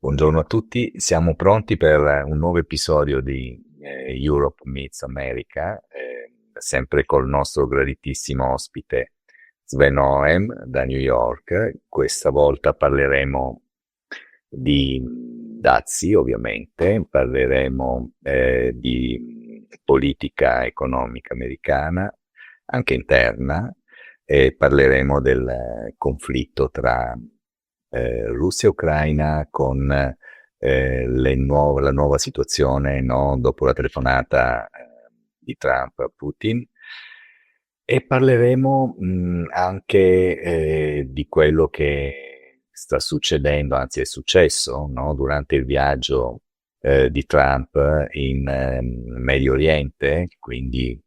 Buongiorno a tutti, siamo pronti per un nuovo episodio di Europe Meets America, sempre col nostro graditissimo ospite Sven Oheme da New York. Questa volta parleremo di dazi, ovviamente, parleremo di politica economica americana, anche interna, e parleremo del conflitto tra Russia e Ucraina con la nuova situazione, no, dopo la telefonata di Trump a Putin. E parleremo anche di quello che sta succedendo, anzi è successo, no, durante il viaggio di Trump in Medio Oriente, quindi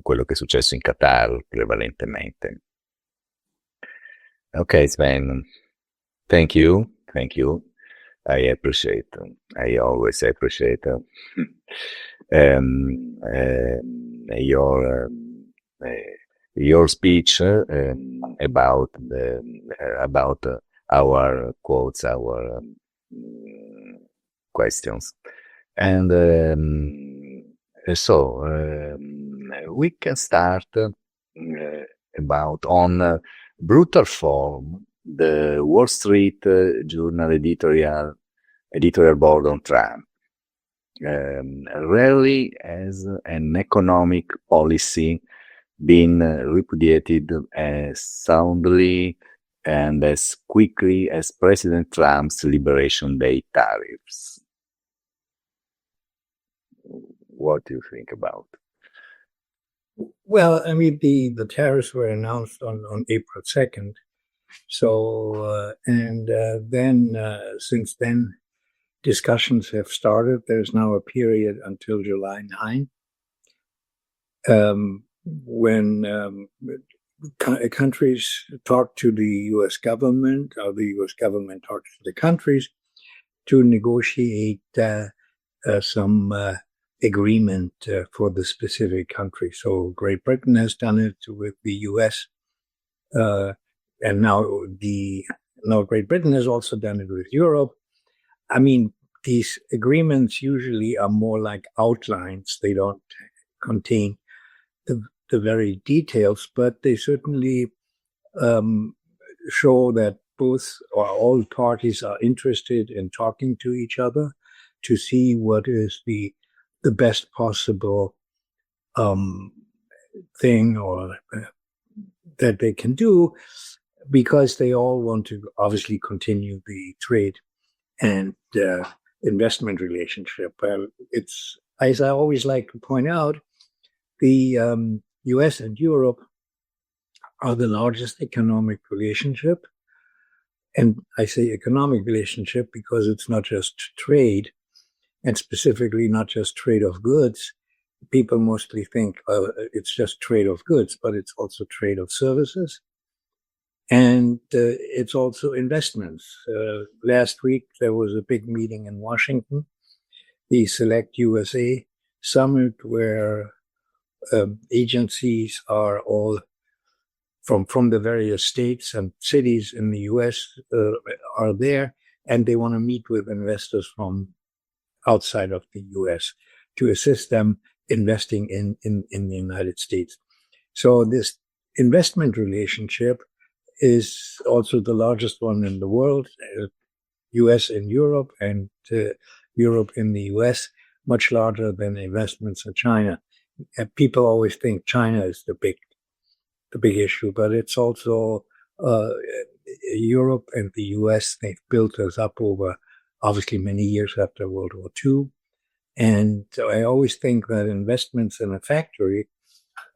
quello che è successo in Qatar prevalentemente. Ok, Sven, thank you, thank you. I appreciate, I always appreciate your your speech about our quotes, our questions, and we can start about on brutal form the Wall Street Journal editorial board on Trump. Rarely has an economic policy been repudiated as soundly and as quickly as President Trump's Liberation Day tariffs. What do you think about? Well, I mean, the tariffs were announced on April 2nd. So, since then, discussions have started. There's now a period until July 9, when countries talk to the U.S. government, or the U.S. government talks to the countries to negotiate some agreement for the specific country. So Great Britain has done it with the U.S., and now Great Britain has also done it with Europe. I mean, these agreements usually are more like outlines. They don't contain the very details, but they certainly show that both or all parties are interested in talking to each other to see what is the best possible thing or that they can do, because they all want to obviously continue the trade and investment relationship. Well, it's, as I always like to point out, the US and Europe are the largest economic relationship. And I say economic relationship because it's not just trade, and specifically not just trade of goods. People mostly think it's just trade of goods, but it's also trade of services. And it's also investments. Last week, there was a big meeting in Washington, the Select USA Summit, where agencies are all from the various states and cities in the U.S. Are there, and they want to meet with investors from outside of the U.S. to assist them investing in the United States. So this investment relationship is also the largest one in the world, US in Europe and Europe in the US, much larger than investments in China. And people always think China is the big issue, but it's also Europe and the US. They've built us up over obviously many years after World War II. And so I always think that investments in a factory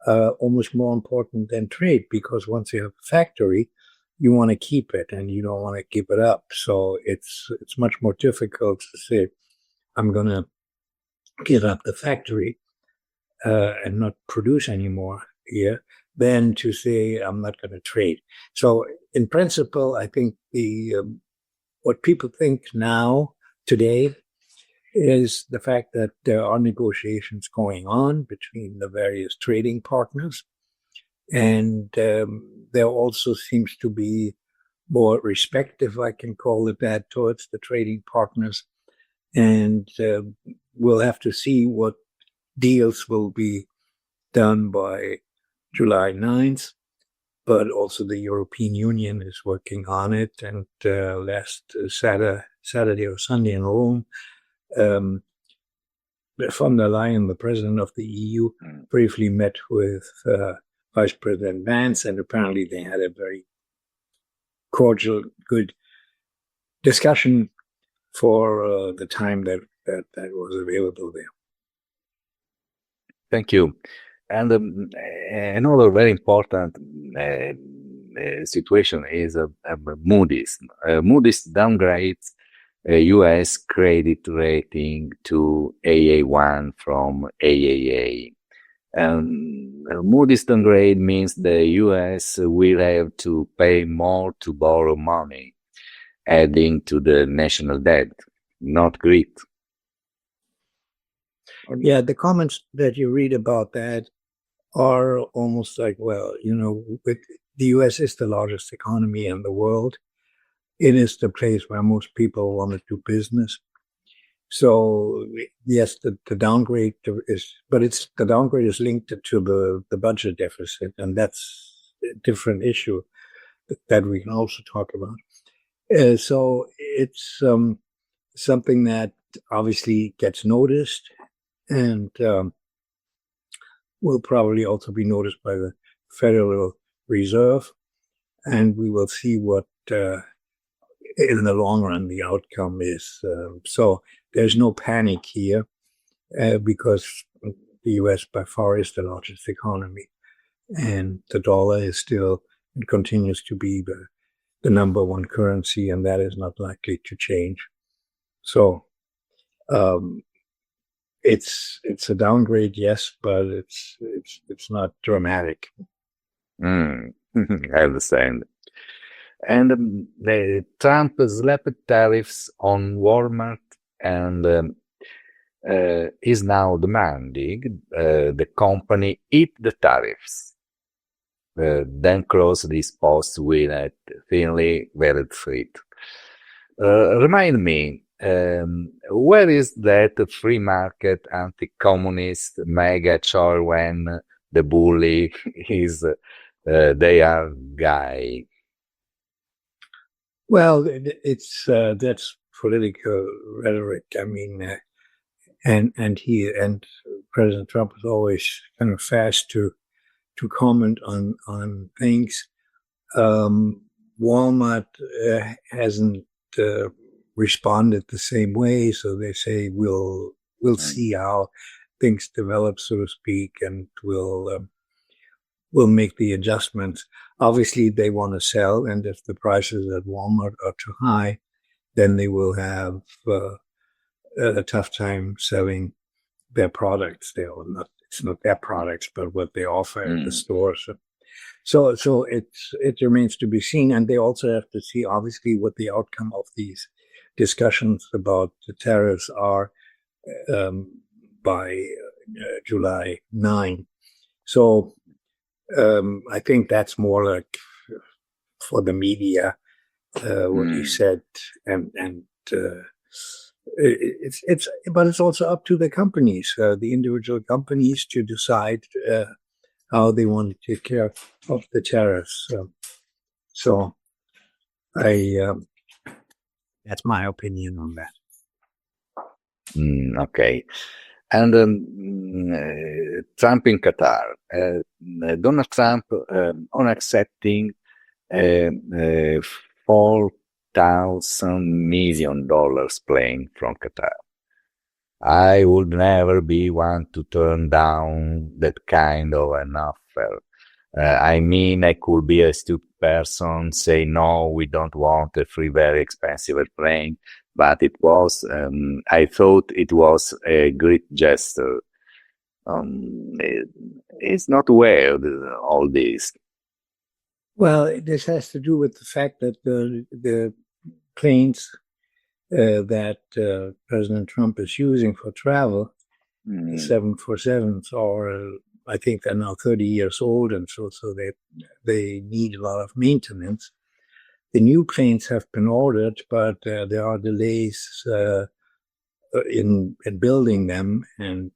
are almost more important than trade, because once you have a factory, you want to keep it and you don't want to give it up. So it's much more difficult to say, I'm going to give up the factory and not produce anymore here, than to say, I'm not going to trade. So in principle, I think what people think now, today, is the fact that there are negotiations going on between the various trading partners. And there also seems to be more respect, if I can call it that, towards the trading partners. And we'll have to see what deals will be done by July 9th. But also the European Union is working on it. And last Saturday or Sunday in Rome, von der Leyen, the president of the EU, briefly met with Vice President Vance, and apparently they had a very cordial, good discussion for the time that was available there. Thank you. And another very important situation is Moody's. Moody's downgrades U.S. credit rating to AA1 from AAA. Moody's downgrade means the U.S. will have to pay more to borrow money, adding to the national debt. Not great. Yeah, the comments that you read about that are almost like, well, the U.S. is the largest economy in the world. It is the place where most people want to do business. So yes, the downgrade the downgrade is linked to the budget deficit, and that's a different issue that we can also talk about. So it's something that obviously gets noticed, and will probably also be noticed by the Federal Reserve, and we will see what in the long run the outcome is. So there's no panic here because the US by far is the largest economy, and the dollar is still and continues to be the number one currency, and that is not likely to change. So it's a downgrade, yes, but it's not dramatic. I understand. And Trump slapped tariffs on Walmart and is now demanding the company eat the tariffs. Then close this post with a thinly veiled threat. Remind me, where is that free market anti-communist mega chore when the bully is their guy? Well, it's that's political rhetoric. I mean, and President Trump is always kind of fast to comment on things. Walmart hasn't responded the same way, so they say we'll see how things develop, so to speak, and we'll make the adjustments. Obviously, they want to sell, and if the prices at Walmart are too high, then they will have a tough time selling their products. It's not their products, but what they offer at the stores. So it remains to be seen, and they also have to see, obviously, what the outcome of these discussions about the tariffs are by July 9. So I think that's more like for the media what he said, and but it's also up to the companies, the individual companies, to decide how they want to take care of the tariffs. So that's my opinion on that. Okay. And Trump in Qatar. Donald Trump on accepting $4,000 million plane from Qatar. I would never be one to turn down that kind of an offer. I mean, I could be a stupid person, say, no, we don't want a free, very expensive airplane. But it was, I thought it was a great gesture. It's not weird, all this. Well, this has to do with the fact that the planes that President Trump is using for travel, the 747s, are, I think they're now 30 years old, and so they need a lot of maintenance. the new planes have been ordered, but there are delays in building them, and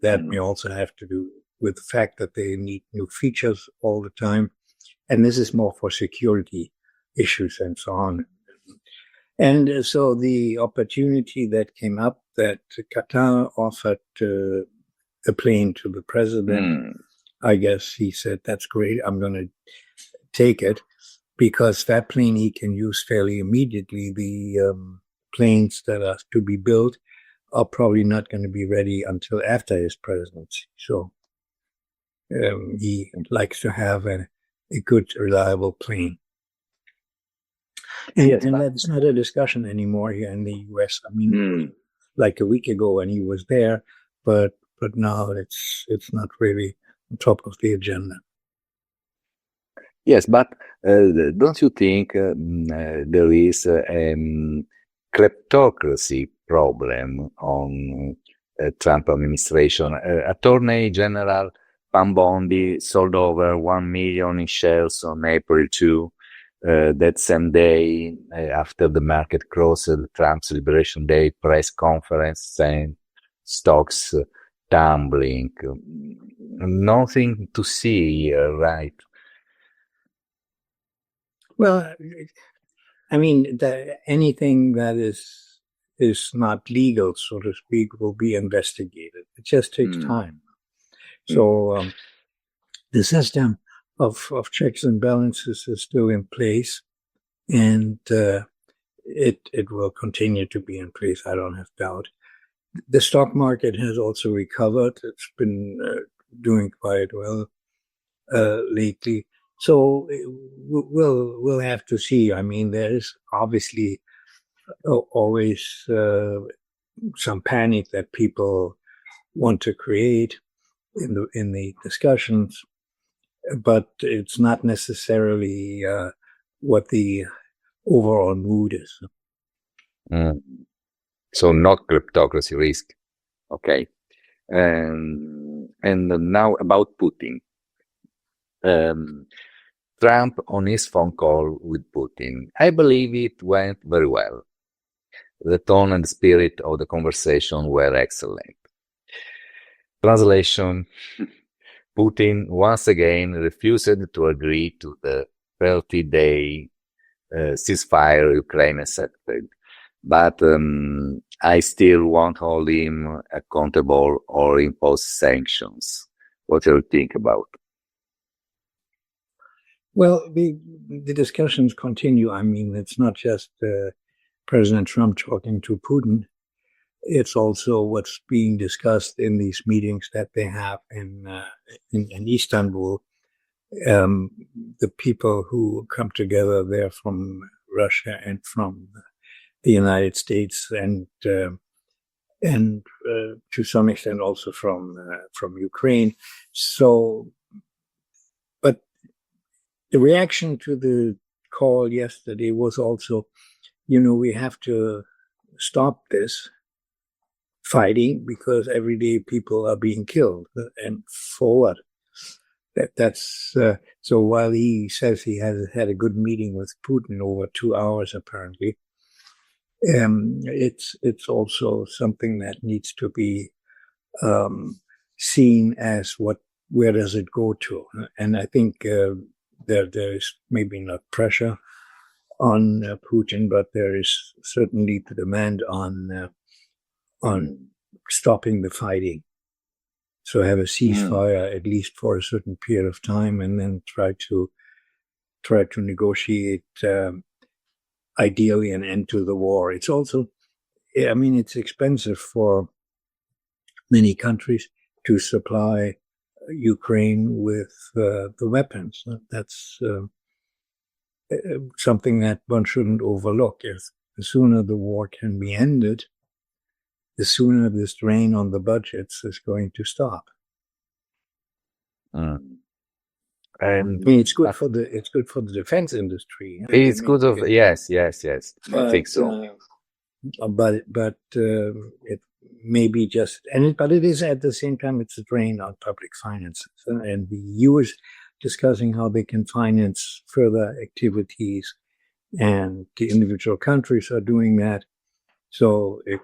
that may also have to do with the fact that they need new features all the time. And this is more for security issues and so on. And so the opportunity that came up that Qatar offered a plane to the president, I guess he said, that's great, I'm going to take it, because that plane he can use fairly immediately. The planes that are to be built are probably not going to be ready until after his presidency. So he likes to have a good, reliable plane. And, Yes, and but- that's not a discussion anymore here in the US. I mean, like a week ago when he was there, but now it's not really on top of the agenda. Yes, but don't you think there is a kleptocracy problem on Trump administration? Attorney General Pambondi sold over 1 million in shares on April 2. That same day, after the market closed, Trump's Liberation Day press conference and stocks tumbling. Nothing to see here, right? Well, I mean, anything that is not legal, so to speak, will be investigated. It just takes time. So the system of checks and balances is still in place, and it will continue to be in place. I don't have doubt. The stock market has also recovered. It's been doing quite well lately. So we'll have to see. I mean, there is obviously always some panic that people want to create in the discussions, but it's not necessarily what the overall mood is. So not kleptocracy risk. Okay. And now about Putin. Trump on his phone call with Putin. I believe it went very well. The tone and spirit of the conversation were excellent. Translation: Putin once again refused to agree to the 30-day ceasefire Ukraine accepted, but I still won't hold him accountable or impose sanctions. What do you think about? Well, the discussions continue. I mean, it's not just President Trump talking to Putin. It's also what's being discussed in these meetings that they have in Istanbul. The people who come together there from Russia and from the United States, and to some extent also from Ukraine. So, but the reaction to the call yesterday was also, we have to stop this fighting because every day people are being killed, and for what? That's so. While he says he has had a good meeting with Putin over 2 hours, apparently, it's also something that needs to be seen as where does it go to? And I think there is maybe not pressure on Putin, but there is certainly the demand on stopping the fighting. So have a ceasefire at least for a certain period of time, and then try to negotiate ideally an end to the war. It's also, I mean, it's expensive for many countries to supply Ukraine with the weapons. That's something that one shouldn't overlook. If the sooner the war can be ended, the sooner this drain on the budgets is going to stop. And I mean, it's good for the defense industry. it's good of yes. I think so. But it may be just, but it is at the same time, it's a drain on public finances, and the EU is discussing how they can finance further activities and the individual countries are doing that. So it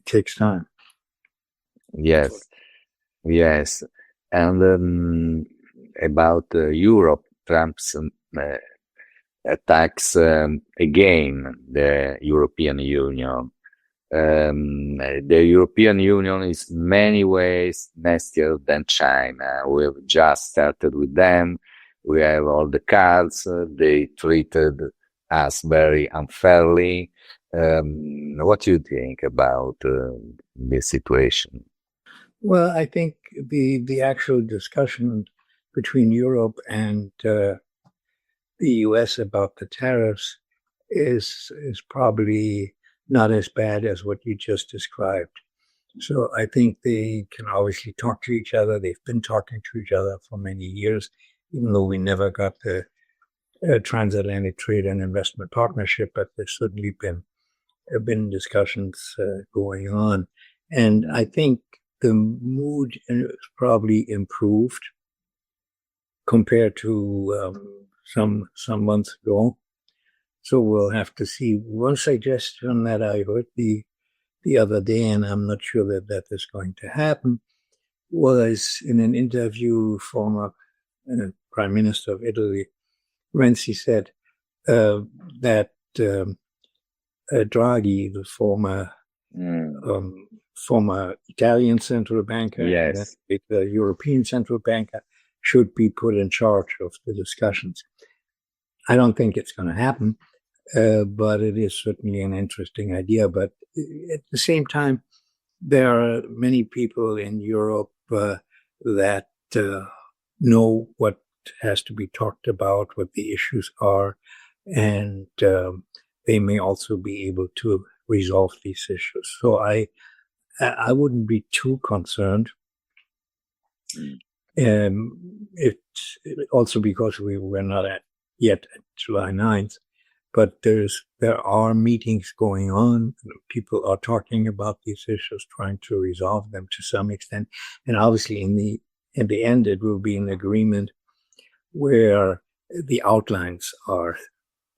takes time. Yes, yes. And about Europe, Trump's attacks again the European Union. The European Union is many ways nastier than China. We've just started with them. We have all the cards. They treated us very unfairly. What do you think about this situation? Well, I think the actual discussion between Europe and the U.S. about the tariffs is probably not as bad as what you just described. So I think they can obviously talk to each other. They've been talking to each other for many years, even though we never got the transatlantic trade and investment partnership, but there's certainly been discussions going on. And I think the mood is probably improved compared to some months ago. So we'll have to see. One suggestion that I heard the other day, and I'm not sure that is going to happen, was in an interview, former Prime Minister of Italy, Renzi, said that Draghi, the former Italian central banker, Yes. and the European central banker, should be put in charge of the discussions. I don't think it's going to happen, but it is certainly an interesting idea. But at the same time, there are many people in Europe that know what has to be talked about, what the issues are, and they may also be able to resolve these issues. So I wouldn't be too concerned. It's also because we're not yet at July 9th, but there are meetings going on. People are talking about these issues, trying to resolve them to some extent. And obviously in the end, it will be an agreement where the outlines are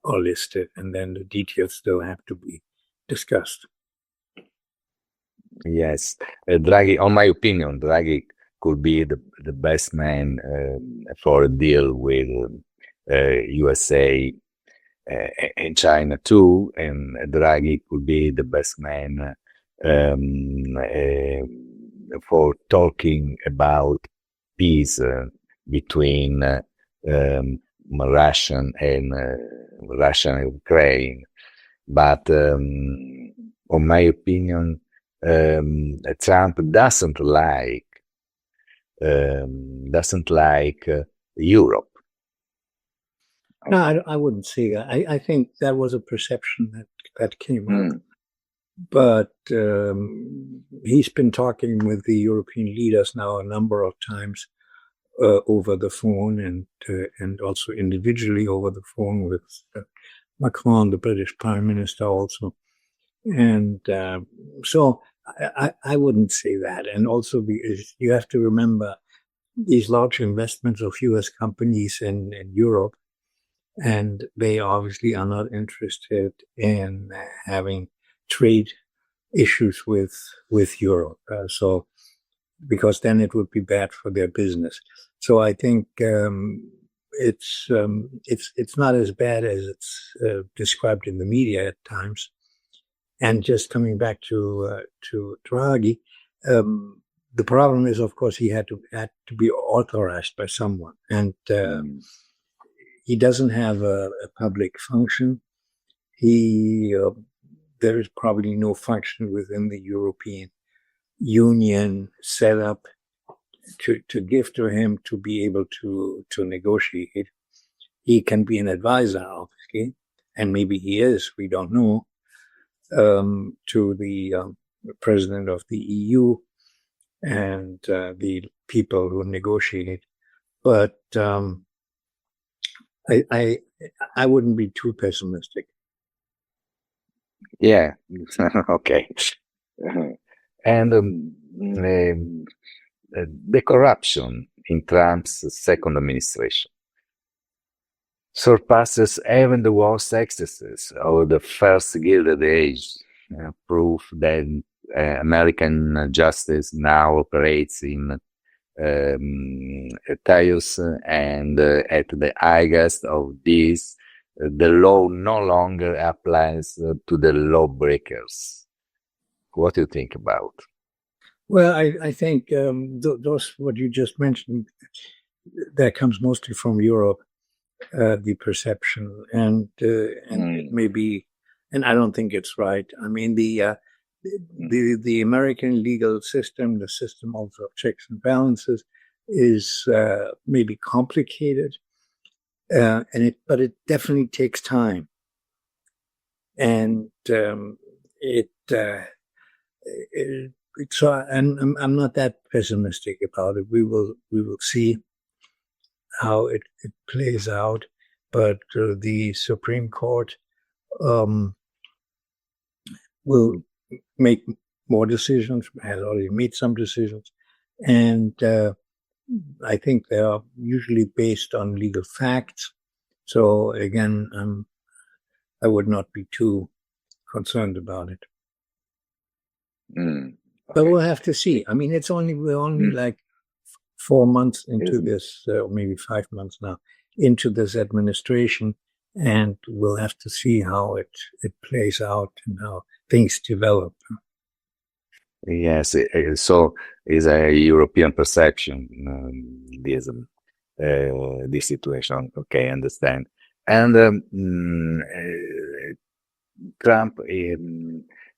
listed, and then the details still have to be discussed. Yes, Draghi, on my opinion, Draghi could be the best man for a deal with USA and China too, and Draghi could be the best man for talking about peace between Russia and Ukraine. But on my opinion, Trump doesn't like Europe. No, I wouldn't say that. I think that was a perception that came up. But he's been talking with the European leaders now a number of times over the phone, and also individually over the phone with Macron, the British Prime Minister, also. And so I wouldn't say that. And also, because you have to remember these large investments of U.S. companies in Europe, and they obviously are not interested in having trade issues with Europe. So, because then it would be bad for their business. So I think it's not as bad as it's described in the media at times. And just coming back to Draghi, the problem is, of course, he had to be authorized by someone, and he doesn't have a public function. There is probably no function within the European Union set up to give to him to be able to negotiate. He can be an advisor, obviously, and maybe he is, we don't know, to the president of the EU and the people who negotiate. But I wouldn't be too pessimistic. Yeah. Okay. And the corruption in Trump's second administration. surpasses even the worst excesses of the first Gilded Age, proof that American justice now operates in chaos, and at the highest of these, the law no longer applies to the lawbreakers. What do you think about? Well, I think those what you just mentioned, that comes mostly from Europe, the perception, and it may be, and I don't think it's right. I mean, the American legal system, the system also of checks and balances, is maybe complicated, but it definitely takes time, and so, and I'm not that pessimistic about it. We will see how it plays out, but the Supreme Court will make more decisions, has already made some decisions, and I think they are usually based on legal facts. So again, I would not be too concerned about it. Okay. But we'll have to see. I mean, we're only like 4 months into this, or maybe 5 months now, into this administration, and we'll have to see how it plays out and how things develop. Yes, so is a European perception, this situation. Okay, I understand. And Trump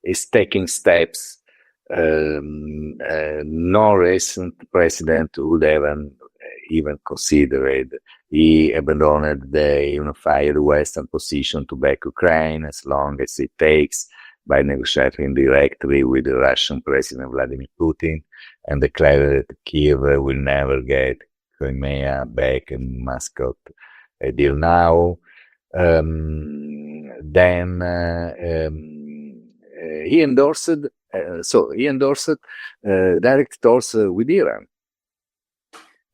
is taking steps no recent president would even considered. He abandoned the unified Western position to back Ukraine as long as it takes by negotiating directly with the Russian President Vladimir Putin, and declared that Kiev will never get Crimea back and Moscow a deal now. Then he endorsed direct talks with Iran,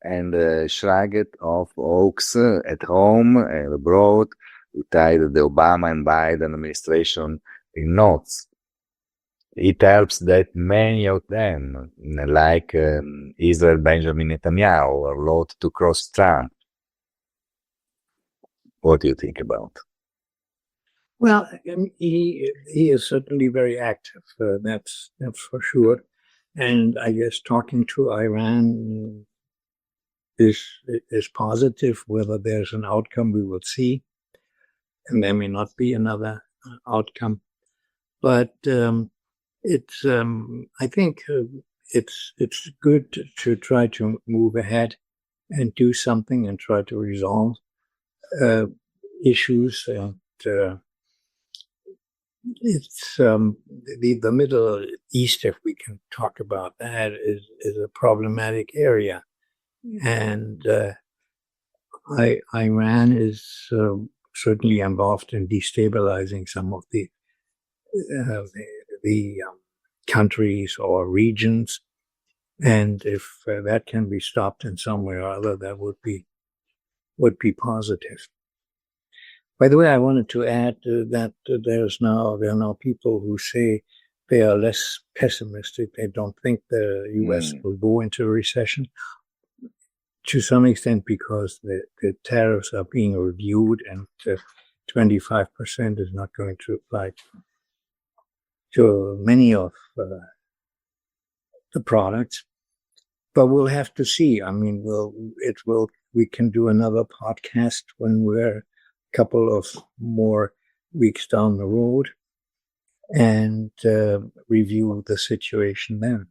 and shrugged off hawks at home and abroad, who tied the Obama and Biden administration in knots. It helps that many of them, like Israel Benjamin Netanyahu, are loath to cross Trump. What do you think about? Well, he is certainly very active. That's for sure. And I guess talking to Iran is positive. Whether there's an outcome, we will see, and there may not be another outcome. But it's I think it's good to try to move ahead and do something and try to resolve issues. And it's the Middle East, if we can talk about that, is a problematic area, and Iran is certainly involved in destabilizing some of the countries or regions, and if that can be stopped in some way or other, that would be positive. By the way, I wanted to add that there are now people who say they are less pessimistic. They don't think the U.S. will go into a recession, to some extent because the tariffs are being reviewed, and 25% is not going to apply to many of the products. But we'll have to see. I mean, we can do another podcast when we're couple of more weeks down the road and review the situation then.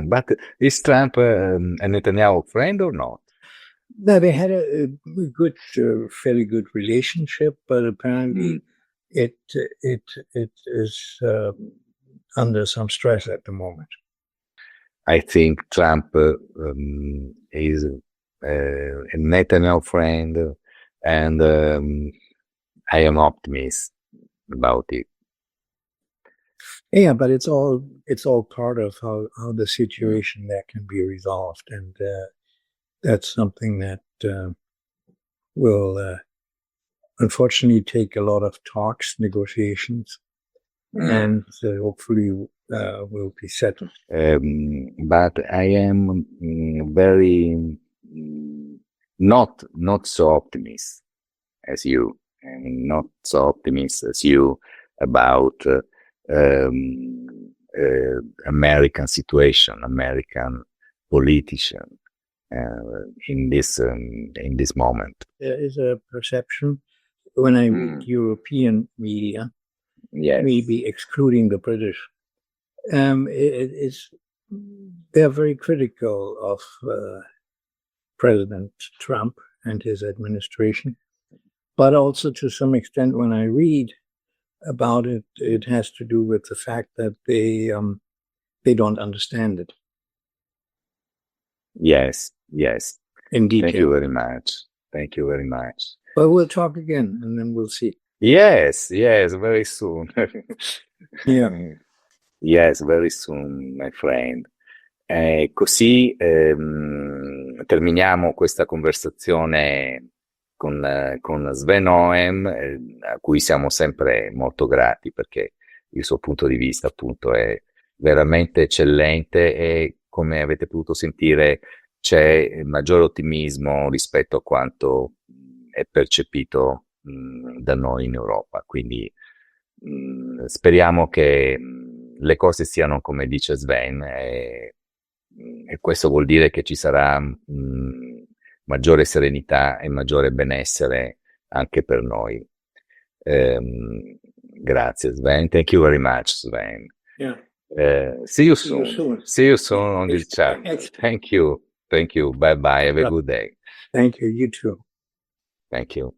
But is Trump a Netanyahu friend or not? No, they had a good, fairly good relationship, but apparently it is under some stress at the moment. I think Trump is a Netanyahu friend, and I am optimist about it. Yeah, but it's all part of how the situation there can be resolved, and that's something that will unfortunately take a lot of talks, negotiations, and hopefully will be settled. But I am very not so optimist as you, and not so optimist as you about American situation, American politician in this moment. There is a perception when I read European media, Yes. maybe excluding the British, they're very critical of President Trump and his administration. But also to some extent, when I read about it, it has to do with the fact that they don't understand it. Yes. In detail. Thank you very much. But we'll talk again and then we'll see. Yes, very soon. Yeah. Yes, very soon, my friend. Così terminiamo questa conversazione con Sven Oheme, a cui siamo sempre molto grati perché il suo punto di vista appunto è veramente eccellente e come avete potuto sentire c'è maggiore ottimismo rispetto a quanto è percepito da noi in Europa, quindi speriamo che le cose siano come dice Sven e questo vuol dire che ci sarà maggiore serenità e maggiore benessere anche per noi. Grazie Sven, thank you very much Sven. Yeah. See you soon. See you soon on this chat. Thank you. Bye bye. Have a good day. Thank you. You too. Thank you.